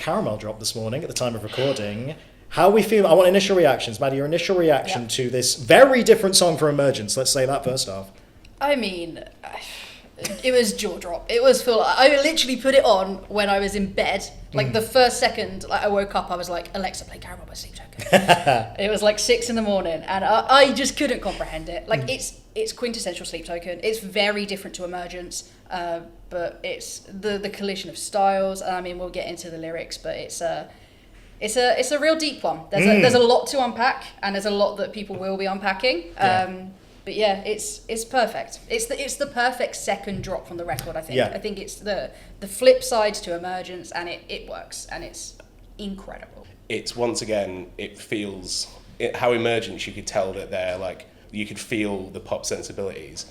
Caramel dropped this morning at the time of recording. How we feel? I want initial reactions, Maddie. Your initial reaction to this very different song for Emergence. Let's say that first off. I mean, it was jaw drop. It was full. I literally put it on when I was in bed. Like the first second I woke up, I was like, Alexa, play Caramel by Sleep Token. It was like 6 a.m, and I just couldn't comprehend it. Like it's quintessential Sleep Token. It's very different to Emergence, but it's the collision of styles. I mean, we'll get into the lyrics, but it's a real deep one. There's a lot to unpack, and there's a lot that people will be unpacking. But yeah, it's perfect. It's the perfect second drop from the record, I think. Yeah. I think it's the flip side to Emergence, and it works, and it's incredible. It's once again, it feels how Emergence, you could tell that they're like, you could feel the pop sensibilities,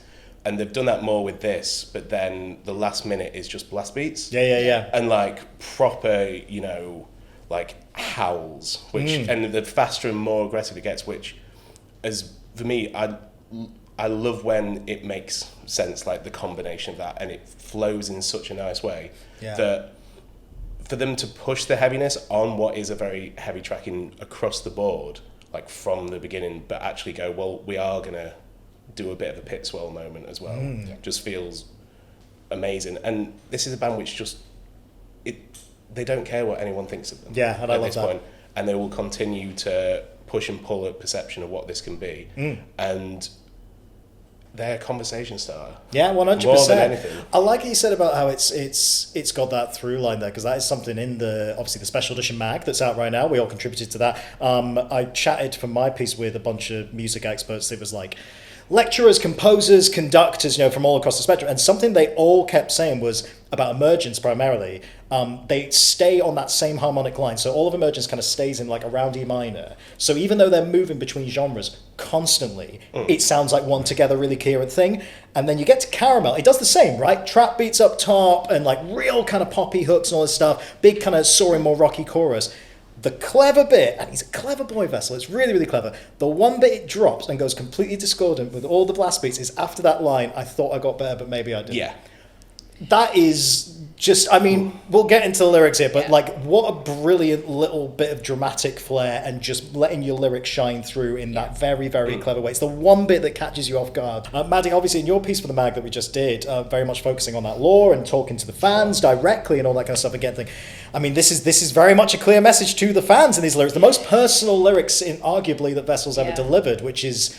and they've done that more with this. But then the last minute is just blast beats. Yeah. And like proper, like howls, which and the faster and more aggressive it gets, which, as for me, I love when it makes sense, like the combination of that, and it flows in such a nice way that for them to push the heaviness on what is a very heavy tracking across the board, like from the beginning, but actually go, well, we are gonna do a bit of a pit swell moment as well. Just feels amazing. And this is a band which just they don't care what anyone thinks of them. Yeah, and I love that. And they will continue to push and pull a perception of what this can be. And they're a conversation starter. Yeah, 100%. More than anything. I like what you said about how it's got that through line there, because that is something in obviously the special edition mag that's out right now. We all contributed to that. I chatted for my piece with a bunch of music experts. It was like lecturers, composers, conductors, from all across the spectrum. And something they all kept saying was about Emergence primarily. They stay on that same harmonic line. So all of Emergence kind of stays in like around E minor. So even though they're moving between genres constantly, it sounds like one together really coherent thing. And then you get to Caramel, it does the same, right? Trap beats up top and like real kind of poppy hooks and all this stuff. Big kind of soaring, more rocky chorus. The clever bit, and he's a clever boy, Vessel, it's really, really clever. The one bit it drops and goes completely discordant with all the blast beats is after that line, I thought I got better, but maybe I didn't. Yeah. That is just, I mean, we'll get into the lyrics here, but like, what a brilliant little bit of dramatic flair and just letting your lyrics shine through in that very, very clever way. It's the one bit that catches you off guard. Maddie, obviously in your piece for the mag that we just did, very much focusing on that lore and talking to the fans directly and all that kind of stuff again. I mean, this is very much a clear message to the fans in these lyrics. The most personal lyrics in arguably that Vessel's ever delivered, which is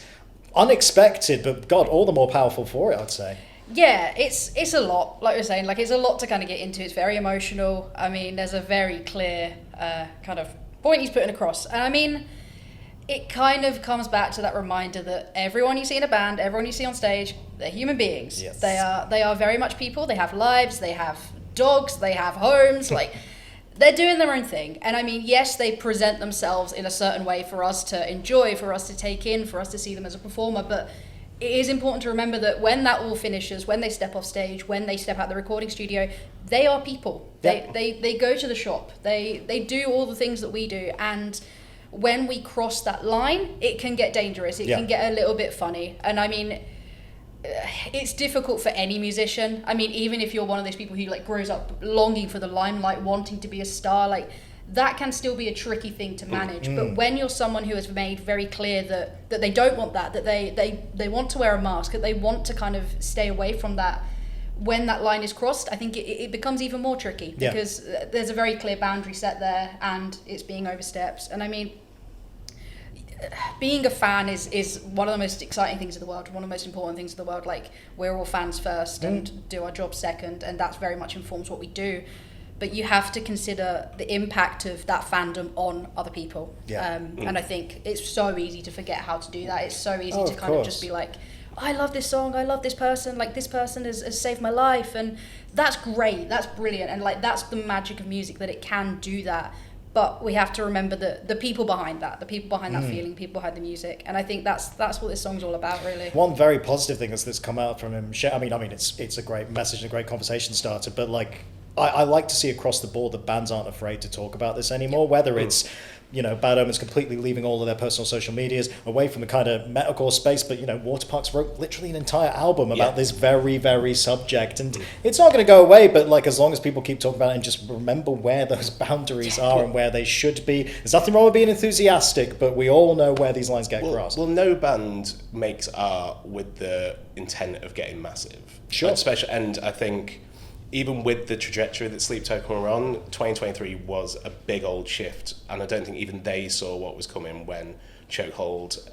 unexpected, but God, all the more powerful for it, I'd say. Yeah, it's a lot, like we were saying, like it's a lot to kind of get into. It's very emotional. I mean, there's a very clear kind of point he's putting across. And I mean, it kind of comes back to that reminder that everyone you see in a band, everyone you see on stage, they're human beings. Yes. They are very much people. They have lives, they have dogs, they have homes, like they're doing their own thing. And I mean, yes, they present themselves in a certain way for us to enjoy, for us to take in, for us to see them as a performer, but it is important to remember that when that all finishes, when they step off stage, when they step out the recording studio, they are people. Yeah. They go to the shop. They do all the things that we do. And when we cross that line, it can get dangerous. It can get a little bit funny. And I mean, it's difficult for any musician. I mean, even if you're one of those people who like grows up longing for the limelight, wanting to be a star, like that can still be a tricky thing to manage. But when you're someone who has made very clear that they don't want that they want to wear a mask, that they want to kind of stay away from that, when that line is crossed, I think it becomes even more tricky because there's a very clear boundary set there and it's being overstepped. And I mean, being a fan is one of the most exciting things in the world, one of the most important things in the world. Like, we're all fans first and do our job second, and that's very much informs what we do. But you have to consider the impact of that fandom on other people. And I think it's so easy to forget how to do that. It's so easy to kind of just be like, I love this song, I love this person, like this person has saved my life. And that's great, that's brilliant. And like, that's the magic of music, that it can do that. But we have to remember the people behind that, the people behind that feeling, people behind the music. And I think that's what this song's all about, really. One very positive thing that's come out from him, I mean, it's a great message and a great conversation starter, but like, I like to see across the board that bands aren't afraid to talk about this anymore, whether it's, Bad Omens completely leaving all of their personal social medias away from the kind of metalcore space, but, Waterparks wrote literally an entire album about this very, very subject, and it's not going to go away, but, like, as long as people keep talking about it and just remember where those boundaries are and where they should be, there's nothing wrong with being enthusiastic, but we all know where these lines get crossed. Well, no band makes art with the intent of getting massive. Sure. And I think even with the trajectory that Sleep Token were on, 2023 was a big old shift, and I don't think even they saw what was coming when Chokehold,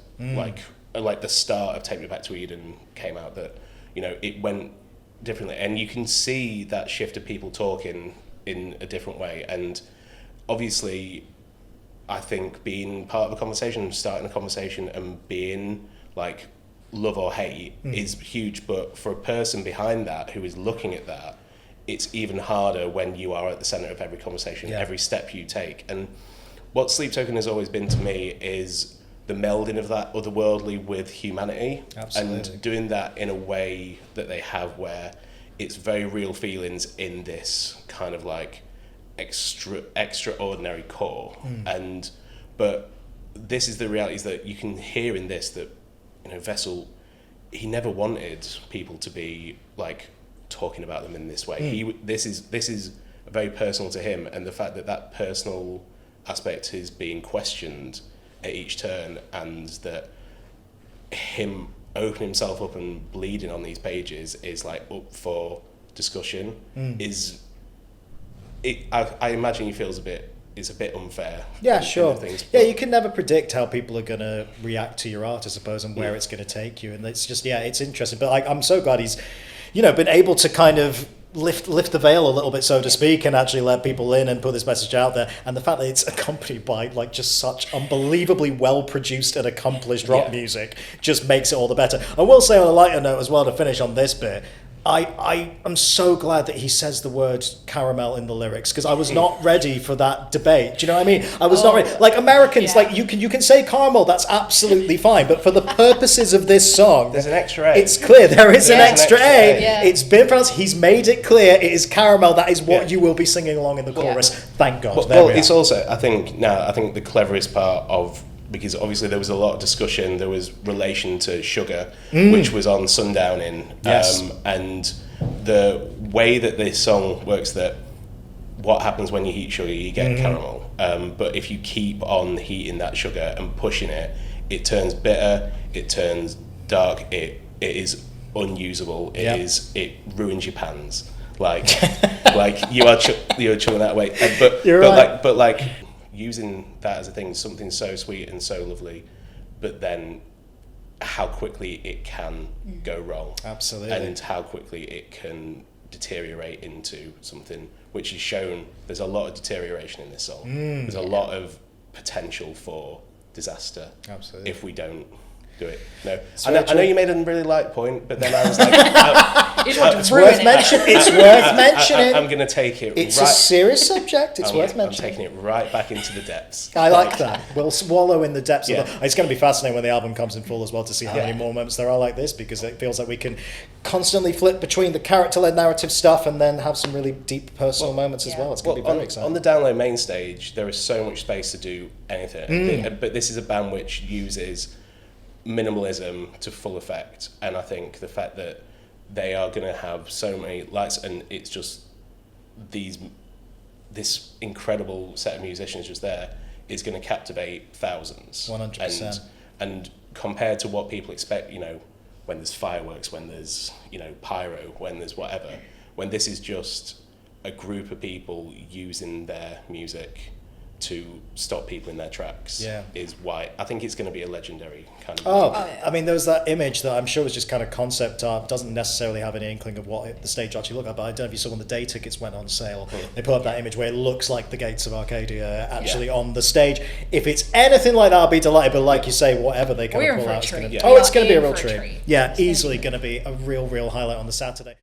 like the start of Take Me Back to Eden came out, that, it went differently, and you can see that shift of people talking in a different way, and obviously I think being part of a conversation, starting a conversation and being like love or hate is huge, but for a person behind that who is looking at that, it's even harder when you are at the center of every conversation, every step you take. And what Sleep Token has always been to me is the melding of that otherworldly with humanity. Absolutely. And doing that in a way that they have, where it's very real feelings in this kind of like extraordinary core. But this is the realities that you can hear in this, that Vessel, he never wanted people to be like talking about them in this way. This is very personal to him, and the fact that that personal aspect is being questioned at each turn, and that him opening himself up and bleeding on these pages is like up for discussion. I imagine he feels it's a bit unfair. Yeah, sure. Things, you can never predict how people are going to react to your art, I suppose, and where it's going to take you. And it's just, it's interesting. But I'm so glad he's, been able to kind of lift the veil a little bit, so to speak, and actually let people in and put this message out there. And the fact that it's accompanied by like just such unbelievably well produced and accomplished rock music just makes it all the better. I will say on a lighter note as well, to finish on this bit, I am so glad that he says the word caramel in the lyrics, because I was not ready for that debate. Do you know what I mean? I was not ready. Like Americans, like you can say caramel, that's absolutely fine. But for the purposes of this song, there's an extra A. It's clear there is an extra A. Yeah. It's been pronounced. He's made it clear. It is caramel. That is what you will be singing along in the chorus. Thank God. Well, it's also I think the cleverest part of, because obviously there was a lot of discussion, there was relation to sugar, which was on Sundowning. Yes. And the way that this song works, that what happens when you heat sugar, you get caramel. But if you keep on heating that sugar and pushing it, it turns bitter, it turns dark, it is unusable, it ruins your pans. Like you're chewing that away. But using that as a thing, something so sweet and so lovely, but then how quickly it can go wrong. Absolutely. And how quickly it can deteriorate into something, which is shown. There's a lot of deterioration in this song. There's a lot of potential for disaster. Absolutely. If we don't do it. No, I know you made a really light point, but then I was like, it's worth mentioning. It's worth mentioning. I'm going to take it. It's a serious subject. It's worth mentioning. I'm taking it right back into the depths. I like that. We'll swallow in the depths of the... It's going to be fascinating when the album comes in full as well, to see how many more moments there are like this, because it feels like we can constantly flip between the character-led narrative stuff and then have some really deep personal moments as well. It's going to be very exciting. On the Download main stage, there is so much space to do anything. But this is a band which uses minimalism to full effect, and I think the fact that they are going to have so many lights, and it's just this incredible set of musicians just there, is going to captivate thousands. 100%. And compared to what people expect, when there's fireworks, when there's pyro, when there's whatever, when this is just a group of people using their music to stop people in their tracks, is why I think it's going to be a legendary kind of I mean, there was that image that I'm sure was just kind of concept art, doesn't necessarily have any inkling of what the stage actually looked like, but I don't know if you saw when the day tickets went on sale, they put up that image where it looks like the gates of Arcadia actually on the stage. If it's anything like that, I'll be delighted, but like you say, whatever they kind of pull out, it's going to be a real treat. Yeah, easily going to be a real highlight on the Saturday.